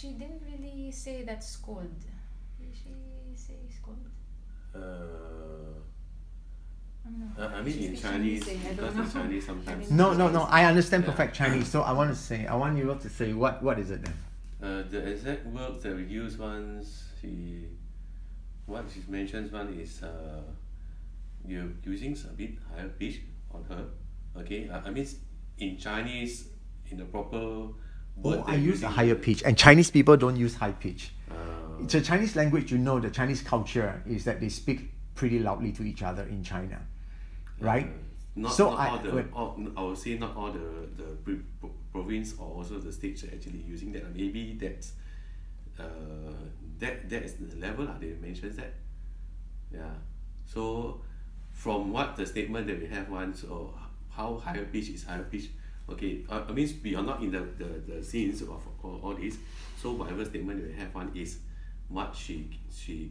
she didn't really say that scold. Did she say scold? I mean in Chinese, because in Chinese sometimes. No. I understand perfect Chinese, so I want you to say what is it then? The exact words that we use once, what she mentions one is you're using a bit higher pitch on her. Okay, I mean in Chinese, in the proper word. I use a higher pitch, and Chinese people don't use high pitch. It's a Chinese language, the Chinese culture is that they speak pretty loudly to each other in China, right? I would say not all the province or also the states are actually using that. Maybe that is the level they mentions that. Yeah. So from what the statement that we have once, or how higher pitch is higher pitch. Okay, I mean we are not in the scenes of all this. So whatever statement we have one is what she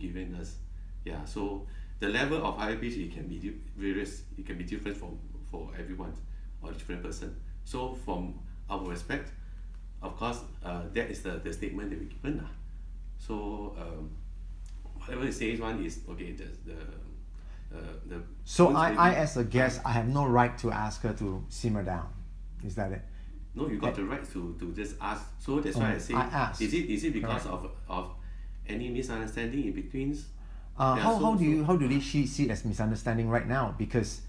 given us. Yeah. So the level of higher pitch, it can be various. It can be different for everyone or different person. So from our respect, of course, that is the statement that we given. So whatever it says, one is okay. The So I as a guest, I have no right to ask her to simmer down. Is that it? No, you got the right to just ask. So that's why I say, is it because of any misunderstanding in between? How do she see it as misunderstanding right now? Because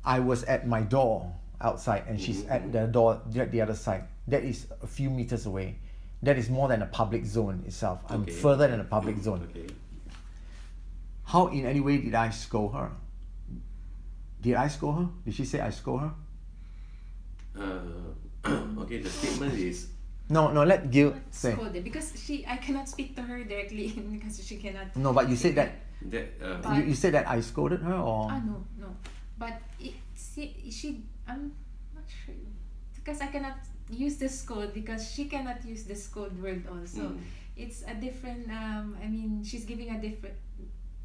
I was at my door outside and she's at the door at the other side. That is a few meters away. That is more than a public zone itself. I'm further than a public zone. Okay. How in any way did I scold her? Did I scold her? Did she say I scold her? Okay, the statement is... No, let Gil say. Scolded, because I cannot speak to her directly because she cannot... No, but you said that... that you said that I scolded her, or... No. But I'm not sure. Because I cannot use the scold, because she cannot use the scold word also. It's a different... she's giving a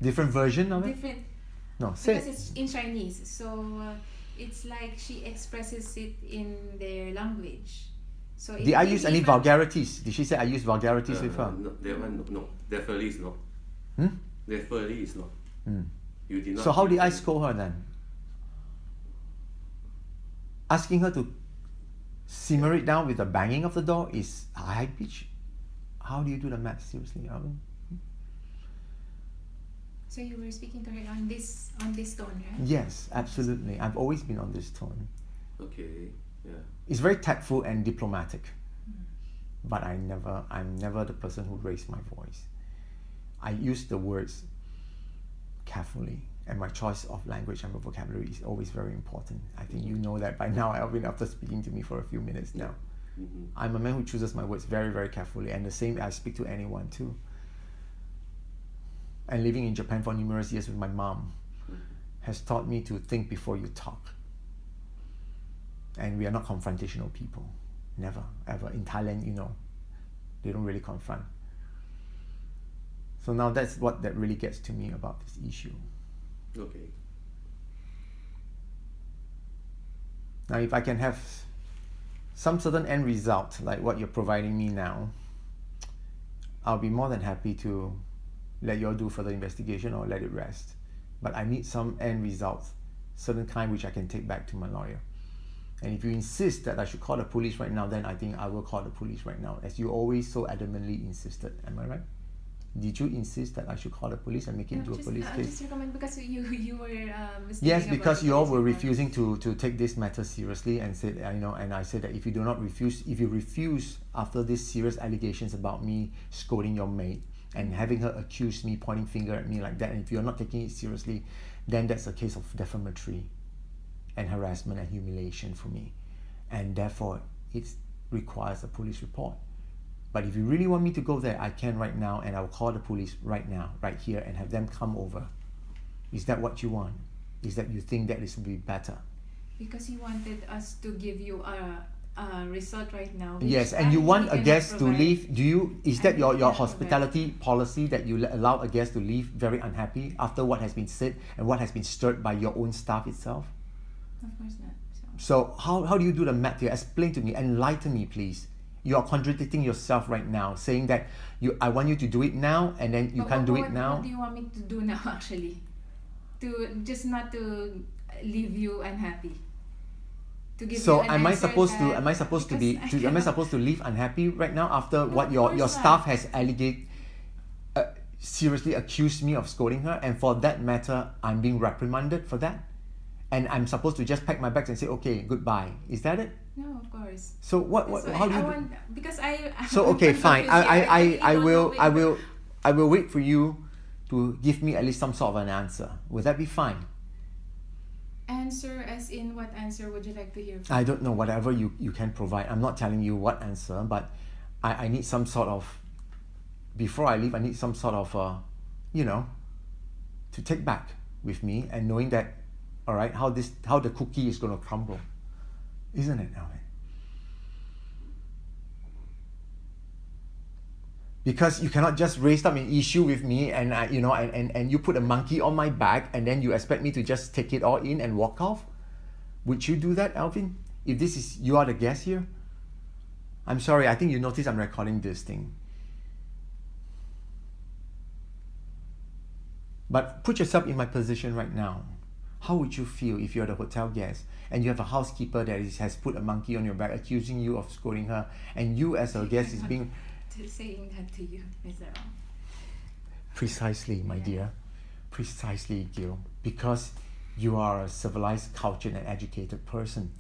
different version of it? No, say because it's in Chinese, so it's like she expresses it in their language. So did I use any vulgarities? Did she say I used vulgarities with her? No, that one, no. Definitely is not. Definitely is not. You did not. So how did I scold her then? Asking her to simmer it down with the banging of the door is high pitch. How do you do the math? Seriously, Alvin? So you were speaking to her on this tone, right? Yes, absolutely. I've always been on this tone. Okay, yeah. It's very tactful and diplomatic. But I'm never the person who raised my voice. I use the words carefully, and my choice of language and vocabulary is always very important. I think you know that by now, Alvin, after speaking to me for a few minutes now. I'm a man who chooses my words very, very carefully, and the same I speak to anyone too. And living in Japan for numerous years with my mom has taught me to think before you talk. And we are not confrontational people. Never, ever. In Thailand, they don't really confront. So now that's what that really gets to me about this issue. Okay. Now, if I can have some certain end result, like what you're providing me now, I'll be more than happy to let you all do further investigation or let it rest. But I need some end results, certain kind which I can take back to my lawyer. And if you insist that I should call the police right now, then I think I will call the police right now, as you always so adamantly insisted. Am I right? Did you insist that I should call the police and make it into a police case? Just recommend, because you were yes, because you all were refusing to take this matter seriously, and said and I said that if you refuse after these serious allegations about me scolding your maid and having her accuse me, pointing finger at me like that, and if you're not taking it seriously, then that's a case of defamatory and harassment and humiliation for me, and therefore it requires a police report. But if you really want me to go there, I can right now, and I'll call the police right now, right here, and have them come over. Is that what you want? Is that you think that this will be better? Because you wanted us to give you a result right now. Yes, and you want a guest to leave. Is that your hospitality policy, that you allow a guest to leave very unhappy after what has been said and what has been stirred by your own staff itself? Of course not. So how do you do the math here? Explain to me, enlighten me please. You are contradicting yourself right now, saying that I want you to do it now, and then you can't do it now. What do you want me to do now, actually? Just not to leave you unhappy. To give So you an am I answer supposed to? that- Am I supposed to be? because I Am I cannot- supposed to leave unhappy right now after No, what of your course staff not. has seriously accused me of scolding her, and for that matter, I'm being reprimanded for that, and I'm supposed to just pack my bags and say, okay, goodbye. Is that it? No, of course. So what? So How do you? because I. So I'm okay, fine. confused here. I don't will know I will wait for you to give me at least some sort of an answer. Would that be fine? Answer as in what answer would you like to hear from? I don't know, whatever you can provide. I'm not telling you what answer, but I need some sort of, before I leave, I need some sort of, to take back with me, and knowing that, all right, how the cookie is going to crumble. Isn't it, Alvin? Because you cannot just raise up an issue with me and and you put a monkey on my back and then you expect me to just take it all in and walk off. Would you do that, Alvin? If you are the guest here? I'm sorry, I think you notice I'm recording this thing. But put yourself in my position right now. How would you feel if you're the hotel guest and you have a housekeeper that has put a monkey on your back accusing you of scolding her, and you as a guest is being... saying that to you, Mr. Ong. Precisely, my dear. Precisely, Gil. Because you are a civilized, cultured, and educated person.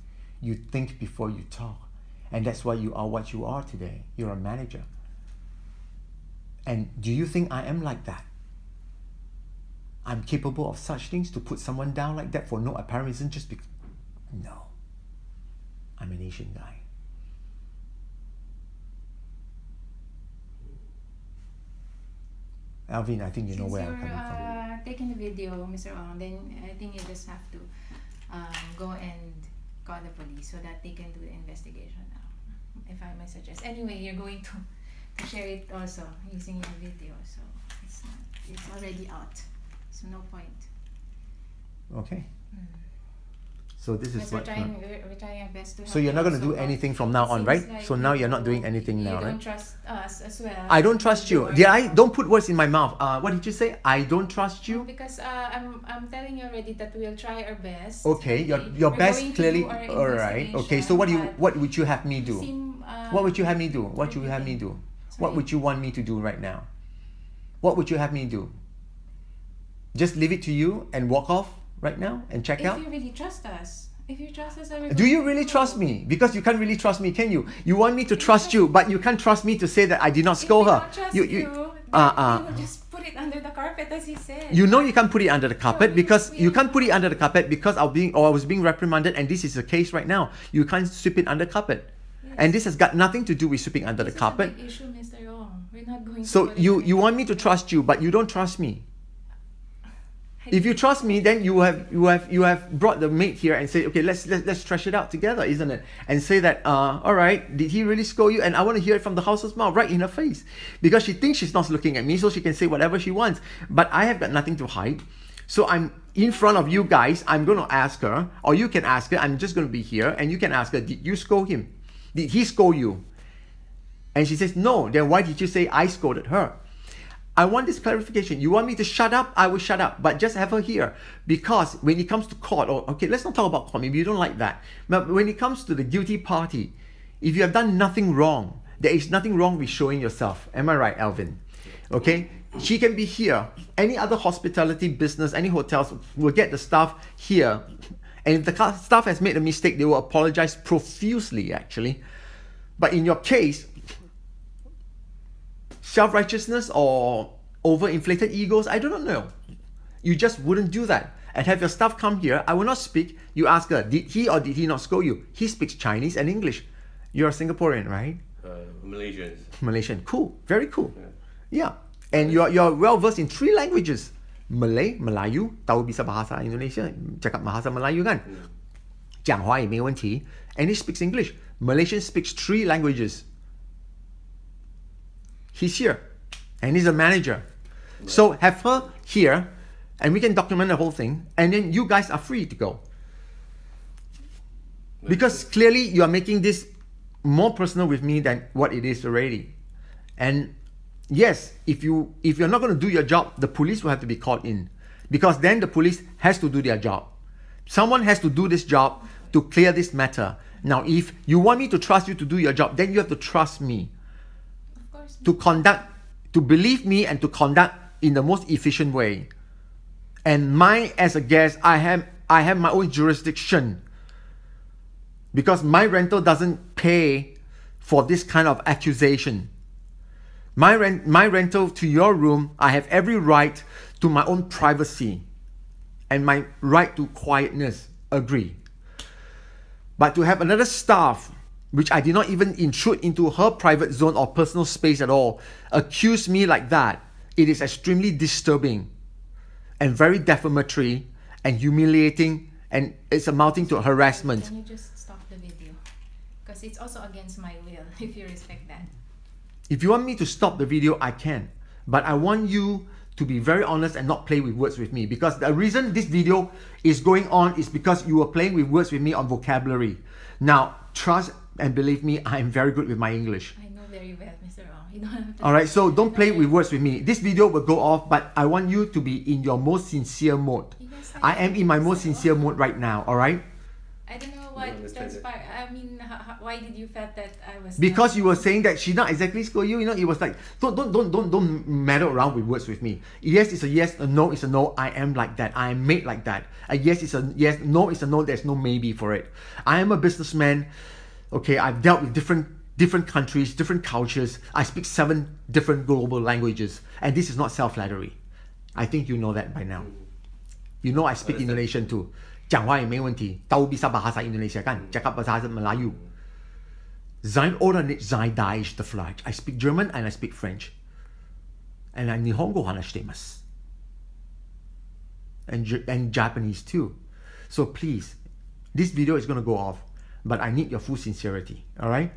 You think before you talk. And that's why you are what you are today. You're a manager. And do you think I am like that? I'm capable of such things, to put someone down like that for no apparent reason just because... No. I'm an Asian guy. Alvin, I think you know where I'm coming from. Since you're taking the video, Mr. Ong, then I think you just have to go and call the police so that they can do the investigation now, if I may suggest. Anyway, you're going to share it also using your video, so it's already out, so no point. Okay. So this is But what... we're trying our best to help So you're not you going to do also, but anything from now on, seems right? like So now you're not doing anything you now, don't right? trust us as well. I don't trust you. Don't put words in my mouth. What did you say? I don't trust you? Because I'm telling you already that we'll try our best. Okay, your We're best going to clearly... do our Alright, okay. So what would you have me do? What would you have me do? What would you have me do? What would you want me to do right now? What would you have me do? Just leave it to you and walk off right now and check out? If you really trust us. If you trust us, Do you really trust me? Because you can't really trust me, can you? You want me to trust you, but you can't trust me to say that I did not scold her. You will just put it under the carpet, as he said. You know you can't put it under the carpet, No, because we- you can't put it under the carpet because I was being reprimanded, and this is the case right now. You can't sweep it under the carpet. Yes. And this has got nothing to do with sweeping under the This carpet. is a big issue, Mr. Yong. We're not going So to put it you under want the me to carpet. trust you, but you don't trust me. I If you think- trust me, then you have brought the mate here and say, okay, let's trash it out together, isn't it? And say that, all right, did he really scold you? And I want to hear it from the house's mouth, right in her face, because she thinks she's not looking at me, so she can say whatever she wants. But I have got nothing to hide, so I'm in front of you guys. I'm going to ask her, or you can ask her. I'm just going to be here, and you can ask her, did you scold him? Did he scold you? And she says no. Then why did you say I scolded her? I want this clarification. You want me to shut up? I will shut up. But just have her here. Because when it comes to court, okay, let's not talk about court. Maybe you don't like that. But when it comes to the guilty party, if you have done nothing wrong, there is nothing wrong with showing yourself. Am I right, Alvin? Okay? She can be here. Any other hospitality business, any hotels will get the staff here. And if the staff has made a mistake, they will apologize profusely, actually. But in your case, self-righteousness or over-inflated egos, I do not know. You just wouldn't do that. And have your staff come here. I will not speak. You ask her, did he or did he not scold you? He speaks Chinese and English. You're a Singaporean, right? Malaysians. Malaysian. Cool. Very cool. Yeah. And you're well versed in 3 languages. Malay, Melayu, tahu bisa bahasa Indonesia, cakap bahasa Melayu kan? 讲华也没问题. And he speaks English. Malaysian speaks 3 languages. He's here, and he's a manager. So have her here, and we can document the whole thing, and then you guys are free to go. Because clearly you are making this more personal with me than what it is already. And yes, if you're not going to do your job, the police will have to be called in, because then the police has to do their job. Someone has to do this job to clear this matter. Now, if you want me to trust you to do your job, then you have to trust me Of course. to believe me and to conduct in the most efficient way. And as a guest, I have my own jurisdiction, because my rental doesn't pay for this kind of accusation. My rental to your room, I have every right to my own privacy and my right to quietness. Agree. But to have another staff, which I did not even intrude into her private zone or personal space at all, accuse me like that, it is extremely disturbing and very defamatory and humiliating, and it's amounting to harassment. Can you just stop the video? Because it's also against my will, if you respect that. If you want me to stop the video, I can. But I want you to be very honest and not play with words with me, because the reason this video is going on is because you were playing with words with me on vocabulary. Now, trust and believe me, I am very good with my English. I know very well, Mr. Ong. You don't have to. Alright, so don't play with words with me. This video will go off, but I want you to be in your most sincere mode. Yes, I am in my most sincere mode right now, alright? I don't know what transpired. I mean, why did you felt that I was? Because you were saying that she not exactly scold you, it was like, don't meddle around with words with me. Yes is a yes, a no is a no. I am like that. I am made like that. A yes is a yes, no is a no. There's no maybe for it. I am a businessman. Okay, I've dealt with different countries, different cultures. I speak 7 different global languages, and this is not self-flattery. I think you know that by now. You know I speak Indonesian too. 讲话也没问题. Tahu bisa bahasa Indonesia kan? Cakap bahasa Melayu. Zain orang ni Zain Daesh the flight. I speak German and I speak French. And I Nihongo hanashitemasu. And Japanese too. So please, this video is going to go off, but I need your full sincerity. Alright?